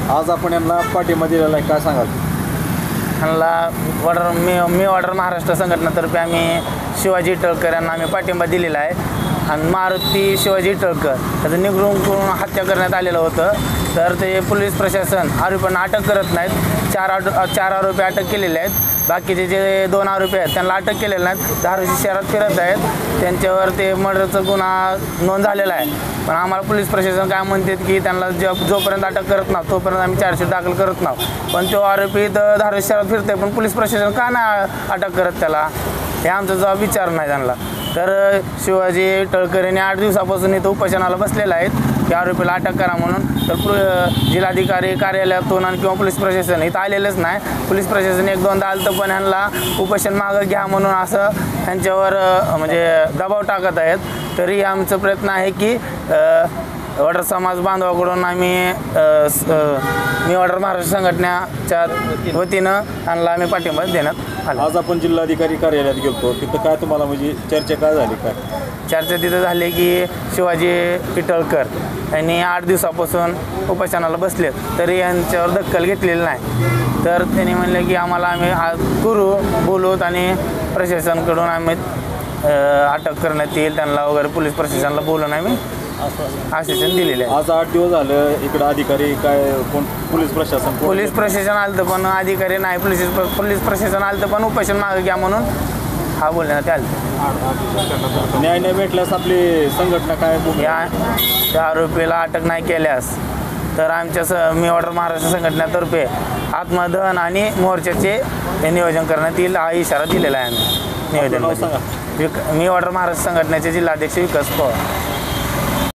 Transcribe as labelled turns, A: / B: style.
A: आज आपण यांना पाठिंबा दिलेला आहे, काय सांगाल?
B: ह्यांना मी ऑर्डर महाराष्ट्र संघटनेतर्फे आम्ही शिवाजी इटळकर यांना आम्ही पाठिंबा दिलेला आहे। आणि मारुती शिवाजी इटळकर त्याचं निगडून करून हत्या करण्यात आलेलं होतं, तर ते पोलीस प्रशासन आरोपींना अटक करत नाहीत। चार आरोपी अटक केलेले आहेत, बाकीचे जे 2 आरोपी आहेत त्यांना अटक केलेलं नाहीत, दारूची शहरात फिरत आहेत, त्यांच्यावर ते मर्डरचा गुन्हा नोंद झालेला आहे। पण आम्हाला पोलीस प्रशासन काय म्हणतात की त्यांना जोपर्यंत अटक करत नाही तोपर्यंत आम्ही चार्जशीट दाखल करत नाही। पण तो आरोपी तर दारू शहरात फिरते, पण पोलीस प्रशासन का नाही अटक करत त्याला, हे आमचा जबाब विचार नाही त्यांना। तर शिवाजी इटळकर यांनी 8 दिवसापासून इथं उपोषणाला बसलेले आहेत की आरोपीला अटक करा म्हणून। तर जिल्हाधिकारी कार्यालयातून आणि किंवा पोलीस प्रशासन इथं आलेलंच नाही। पोलीस प्रशासन 1-2दा आलं तर पण ह्यांना उपोषण मागं घ्या म्हणून असं ह्यांच्यावर म्हणजे दबाव टाकत आहेत। तरी आमचा प्रयत्न आहे की वडार समाज बांधवाकडून आम्ही मी वडार महाराष्ट्र संघटनेच्या वतीनं ह्यांना आम्ही पाठिंबा देण्यात आला।
A: आज आपण जिल्हाधिकारी कार्यालयात गेलो, तिथं काय तुम्हाला म्हणजे चर्चा काय झाली? काय
B: चर्चा तिथं झाली की शिवाजी इटळकर यांनी 8 दिवसापासून उपोषणाला बसलेत, तरी यांच्यावर दखल घेतलेली नाही। तर त्यांनी म्हणले की आम्हाला आम्ही बोलूत आणि प्रशासनाकडून आम्ही अटक करण्यात येईल त्यांना वगैरे, पोलीस प्रशासनाला बोलून आम्ही आश्वासन दिलेले आहे।
A: आज 8 दिवस झालं इकडं अधिकारी काय कोण पोलीस प्रशासन
B: आलं तर पण अधिकारी नाही, पोलीस प्रशासन आलं तर पण उपोषण मागे घ्या म्हणून हा बोलण्यात आलं।
A: न्याय नाही भेटल्यास आपली संघटना काय
B: त्या आरोपीला अटक नाही केल्यास तर आमच्या मी ऑर्डर महाराष्ट्र संघटनेतर्फे आत्मदहन आणि मोर्चाचे नियोजन करण्यात येईल हा इशारा दिलेला आहे आम्ही नियोजन। मी ऑर्डर महाराष्ट्र संघटनेचे जिल्हाध्यक्ष विकास पवार।